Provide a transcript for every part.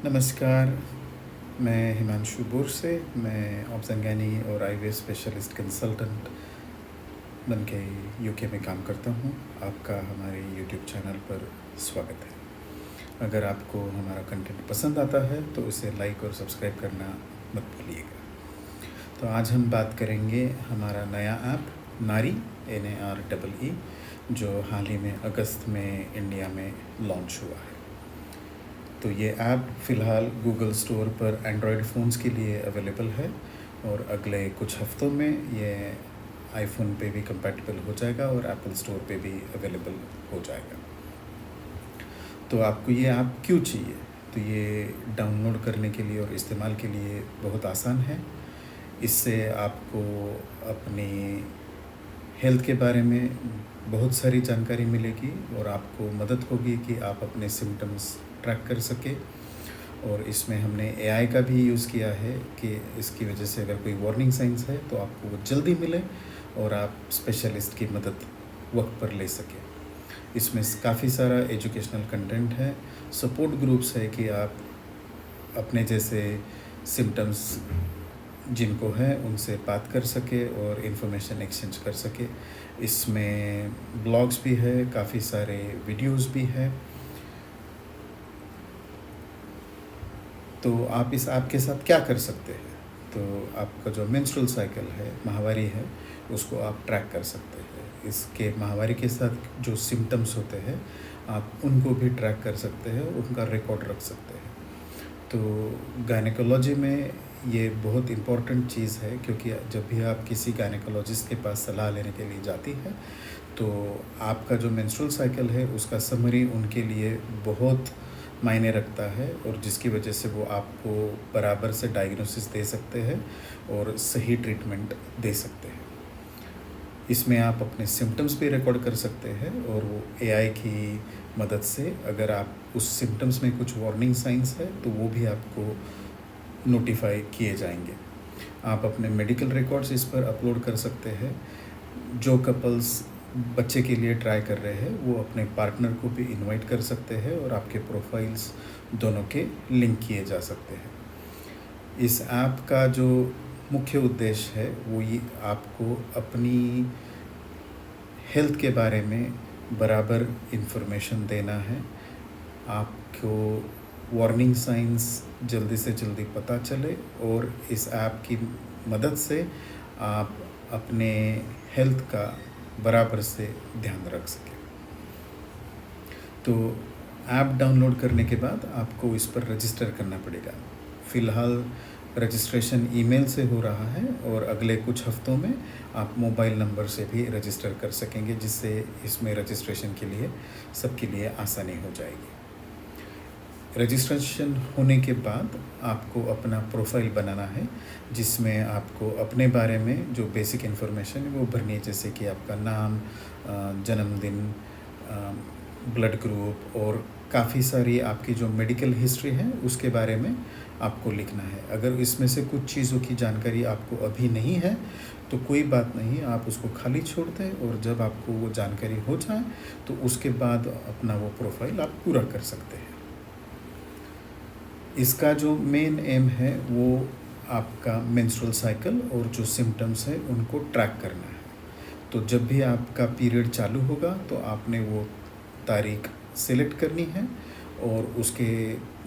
नमस्कार, मैं हिमांशु बुरसे, मैं ऑब्ज़र्वेटरी और आईवीएफ स्पेशलिस्ट कंसल्टेंट बन के यूके में काम करता हूँ। आपका हमारे यूट्यूब चैनल पर स्वागत है। अगर आपको हमारा कंटेंट पसंद आता है तो इसे लाइक और सब्सक्राइब करना मत भूलिएगा। तो आज हम बात करेंगे हमारा नया ऐप नारी NAREE जो हाल ही में अगस्त में इंडिया में लॉन्च हुआ है। तो ये ऐप फ़िलहाल गूगल स्टोर पर एंड्रॉयड फ़ोन्स के लिए अवेलेबल है और अगले कुछ हफ्तों में ये आईफोन पे भी कंपैटिबल हो जाएगा और एप्पल स्टोर पे भी अवेलेबल हो जाएगा। तो आपको ये ऐप क्यों चाहिए? तो ये डाउनलोड करने के लिए और इस्तेमाल के लिए बहुत आसान है। इससे आपको अपनी हेल्थ के बारे में बहुत सारी जानकारी मिलेगी और आपको मदद होगी कि आप अपने सिम्टम्स ट्रैक कर सके। और इसमें हमने AI का भी यूज़ किया है कि इसकी वजह से अगर कोई वार्निंग साइंस है तो आपको वो जल्दी मिले और आप स्पेशलिस्ट की मदद वक्त पर ले सकें। इसमें काफ़ी सारा एजुकेशनल कंटेंट है, सपोर्ट ग्रुप्स है कि आप अपने जैसे सिम्टम्स जिनको है उनसे बात कर सके और इन्फॉर्मेशन एक्सचेंज कर सके। इसमें ब्लॉग्स भी है, काफ़ी सारे वीडियोस भी है। तो आप इस ऐप के साथ क्या कर सकते हैं? तो आपका जो मेंस्ट्रुअल साइकिल है, माहवारी है, उसको आप ट्रैक कर सकते हैं। इसके माहवारी के साथ जो सिम्टम्स होते हैं आप उनको भी ट्रैक कर सकते हैं, उनका रिकॉर्ड रख सकते हैं। तो गायनेकोलॉजी में ये बहुत इम्पोर्टेंट चीज़ है क्योंकि जब भी आप किसी गायनेकोलॉजिस्ट के पास सलाह लेने के लिए जाती है तो आपका जो मेंस्ट्रुअल साइकिल है उसका समरी उनके लिए बहुत मायने रखता है और जिसकी वजह से वो आपको बराबर से डायग्नोसिस दे सकते हैं और सही ट्रीटमेंट दे सकते हैं। इसमें आप अपने सिम्टम्स भी रिकॉर्ड कर सकते हैं और वो AI की मदद से अगर आप उस सिम्टम्स में कुछ वार्निंग साइंस है तो वो भी आपको नोटिफाई किए जाएंगे। आप अपने मेडिकल रिकॉर्ड्स इस पर अपलोड कर सकते हैं। जो कपल्स बच्चे के लिए ट्राई कर रहे हैं वो अपने पार्टनर को भी इनवाइट कर सकते हैं और आपके प्रोफाइल्स दोनों के लिंक किए जा सकते हैं। इस ऐप का जो मुख्य उद्देश्य है वो ये आपको अपनी हेल्थ के बारे में बराबर इन्फॉर्मेशन देना है। आपको वार्निंग साइंस जल्दी से जल्दी पता चले और इस ऐप की मदद से आप अपने हेल्थ का बराबर से ध्यान रख सकें। तो ऐप डाउनलोड करने के बाद आपको इस पर रजिस्टर करना पड़ेगा। फ़िलहाल रजिस्ट्रेशन ईमेल से हो रहा है और अगले कुछ हफ्तों में आप मोबाइल नंबर से भी रजिस्टर कर सकेंगे, जिससे इसमें रजिस्ट्रेशन के लिए सबके लिए आसानी हो जाएगी। रजिस्ट्रेशन होने के बाद आपको अपना प्रोफाइल बनाना है जिसमें आपको अपने बारे में जो बेसिक इन्फॉर्मेशन है वो भरनी है, जैसे कि आपका नाम, जन्मदिन, ब्लड ग्रुप और काफ़ी सारी आपकी जो मेडिकल हिस्ट्री है उसके बारे में आपको लिखना है। अगर इसमें से कुछ चीज़ों की जानकारी आपको अभी नहीं है तो कोई बात नहीं, आप उसको खाली छोड़ दें और जब आपको वो जानकारी हो जाए तो उसके बाद अपना वो प्रोफाइल आप पूरा कर सकते हैं। इसका जो मेन एम है वो आपका मेंस्ट्रुअल साइकिल और जो सिम्टम्स है उनको ट्रैक करना है। तो जब भी आपका पीरियड चालू होगा तो आपने वो तारीख सेलेक्ट करनी है और उसके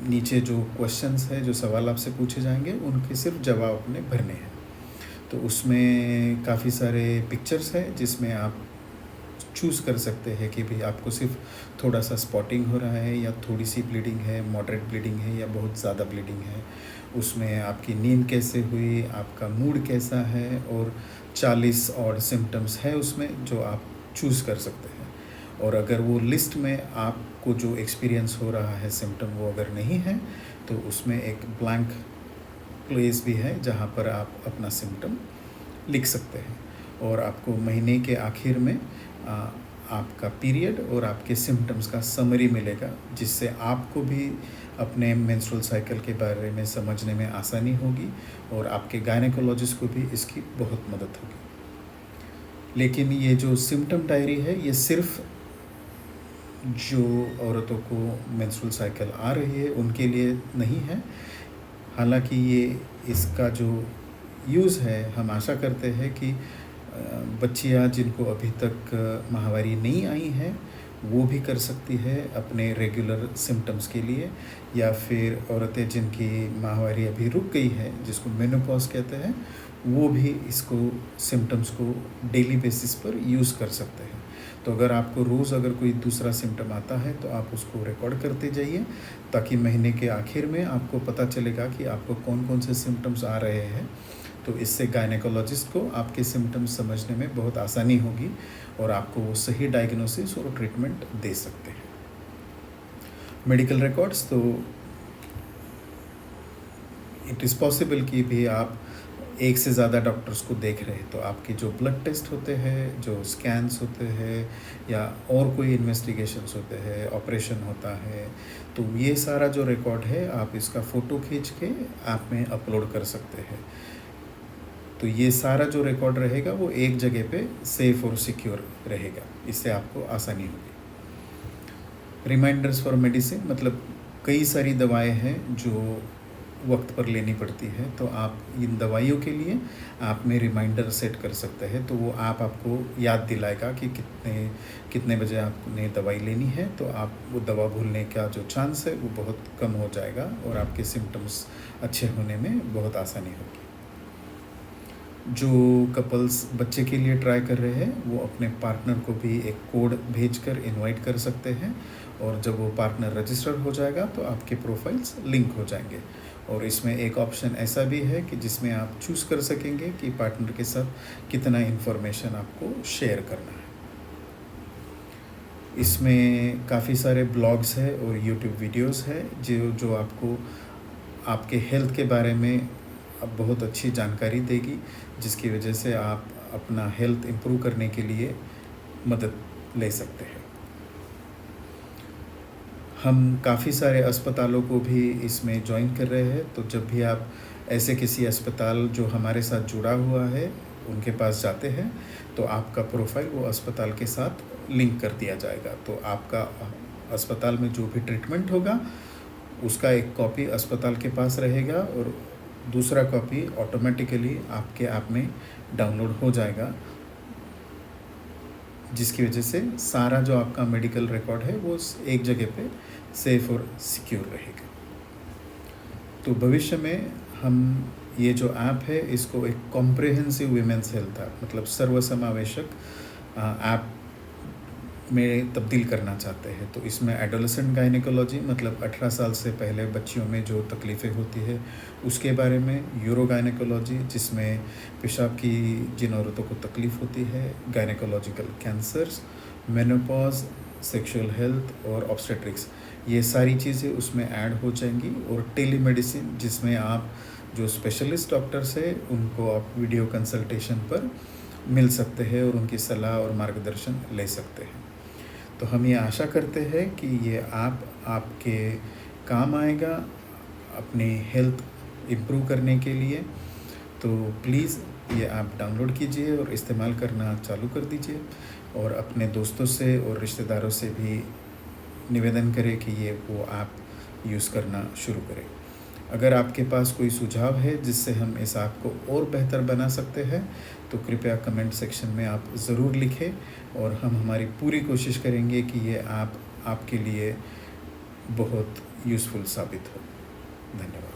नीचे जो क्वेश्चंस है, जो सवाल आपसे पूछे जाएंगे, उनके सिर्फ जवाब अपने भरने हैं। तो उसमें काफ़ी सारे पिक्चर्स हैं जिसमें आप चूज़ कर सकते हैं कि भाई आपको सिर्फ थोड़ा सा स्पॉटिंग हो रहा है या थोड़ी सी ब्लीडिंग है, मॉडरेट ब्लीडिंग है या बहुत ज़्यादा ब्लीडिंग है। उसमें आपकी नींद कैसे हुई, आपका मूड कैसा है और 40 और सिम्टम्स है उसमें जो आप चूज़ कर सकते हैं। और अगर वो लिस्ट में आपको जो एक्सपीरियंस हो रहा है सिम्टम वो अगर नहीं है तो उसमें एक ब्लैंक प्लेस भी है जहाँ पर आप अपना सिम्टम लिख सकते हैं और आपको महीने के आखिर में आपका पीरियड और आपके सिम्टम्स का समरी मिलेगा, जिससे आपको भी अपने मेंस्ट्रुअल साइकिल के बारे में समझने में आसानी होगी और आपके गायनेकोलॉजिस्ट को भी इसकी बहुत मदद होगी। लेकिन ये जो सिम्टम डायरी है ये सिर्फ जो औरतों को मेंस्ट्रुअल साइकिल आ रही है उनके लिए नहीं है। हालांकि ये इसका जो यूज़ है, हम आशा करते हैं कि बच्चियाँ जिनको अभी तक माहवारी नहीं आई है वो भी कर सकती है अपने रेगुलर सिम्टम्स के लिए, या फिर औरतें जिनकी माहवारी अभी रुक गई है, जिसको मेनोपॉज कहते हैं, वो भी इसको सिम्टम्स को डेली बेसिस पर यूज़ कर सकते हैं। तो अगर आपको रोज़ अगर कोई दूसरा सिम्टम आता है तो आप उसको रिकॉर्ड करते जाइए, ताकि महीने के आखिर में आपको पता चलेगा कि आपको कौन कौन से सिम्टम्स आ रहे हैं। तो इससे गायनेकोलॉजिस्ट को आपके सिम्टम्स समझने में बहुत आसानी होगी और आपको वो सही डायग्नोसिस और ट्रीटमेंट दे सकते हैं। मेडिकल रिकॉर्ड्स, तो इट इज़ पॉसिबल कि भी आप एक से ज़्यादा डॉक्टर्स को देख रहे हैं, तो आपके जो ब्लड टेस्ट होते हैं, जो स्कैन्स होते हैं, या और कोई इन्वेस्टिगेशंस होते हैं, ऑपरेशन होता है, तो ये सारा जो रिकॉर्ड है आप इसका फ़ोटो खींच के ऐप में अपलोड कर सकते हैं। तो ये सारा जो रिकॉर्ड रहेगा वो एक जगह पे सेफ़ और सिक्योर रहेगा, इससे आपको आसानी होगी। रिमाइंडर्स फॉर मेडिसिन, मतलब कई सारी दवाएं हैं जो वक्त पर लेनी पड़ती है, तो आप इन दवाइयों के लिए आप में रिमाइंडर सेट कर सकते हैं। तो वो आप आपको याद दिलाएगा कि कितने बजे आपने दवाई लेनी है, तो आप वो दवा भूलने का जो चांस है वो बहुत कम हो जाएगा और आपके सिम्टम्स अच्छे होने में बहुत आसानी होगी। जो कपल्स बच्चे के लिए ट्राई कर रहे हैं वो अपने पार्टनर को भी एक कोड भेजकर इनवाइट कर सकते हैं, और जब वो पार्टनर रजिस्टर हो जाएगा तो आपके प्रोफाइल्स लिंक हो जाएंगे। और इसमें एक ऑप्शन ऐसा भी है कि जिसमें आप चूज़ कर सकेंगे कि पार्टनर के साथ कितना इन्फॉर्मेशन आपको शेयर करना है। इसमें काफ़ी सारे ब्लॉग्स हैं और यूट्यूब वीडियोस है जो आपको आपके हेल्थ के बारे में अब बहुत अच्छी जानकारी देगी, जिसकी वजह से आप अपना हेल्थ इम्प्रूव करने के लिए मदद ले सकते हैं। हम काफ़ी सारे अस्पतालों को भी इसमें ज्वाइन कर रहे हैं, तो जब भी आप ऐसे किसी अस्पताल जो हमारे साथ जुड़ा हुआ है उनके पास जाते हैं, तो आपका प्रोफाइल वो अस्पताल के साथ लिंक कर दिया जाएगा। तो आपका अस्पताल में जो भी ट्रीटमेंट होगा उसका एक कॉपी अस्पताल के पास रहेगा और दूसरा कॉपी ऑटोमेटिकली आपके ऐप में डाउनलोड हो जाएगा, जिसकी वजह से सारा जो आपका मेडिकल रिकॉर्ड है वो एक जगह पे सेफ और सिक्योर रहेगा। तो भविष्य में हम ये जो ऐप है इसको एक कॉम्प्रिहेंसिव वीमेंस हेल्थ ऐप, मतलब सर्वसमावेशक ऐप में तब्दील करना चाहते हैं। तो इसमें एडोलेसेंट गायनेकोलॉजी, मतलब 18 साल से पहले बच्चियों में जो तकलीफ़ें होती है उसके बारे में, यूरो गायनेकोलॉजी जिसमें पेशाब की जिन औरतों को तकलीफ़ होती है, gynaecological cancers, menopause, sexual health और ऑब्स्टेट्रिक्स, ये सारी चीज़ें उसमें ऐड हो जाएंगी। और टेलीमेडिसिन जिसमें आप जो स्पेशलिस्ट डॉक्टर्स हैं उनको आप वीडियो कंसल्टेशन पर मिल सकते हैं और उनकी सलाह और मार्गदर्शन ले सकते हैं। तो हम ये आशा करते हैं कि ये ऐप आपके काम आएगा अपनी हेल्थ इम्प्रूव करने के लिए। तो प्लीज़ ये ऐप डाउनलोड कीजिए और इस्तेमाल करना चालू कर दीजिए, और अपने दोस्तों से और रिश्तेदारों से भी निवेदन करें कि ये वो ऐप यूज़ करना शुरू करें। अगर आपके पास कोई सुझाव है जिससे हम इस ऐप को और बेहतर बना सकते हैं तो कृपया कमेंट सेक्शन में आप ज़रूर लिखें, और हम हमारी पूरी कोशिश करेंगे कि ये ऐप आपके लिए बहुत यूज़फुल साबित हो। धन्यवाद।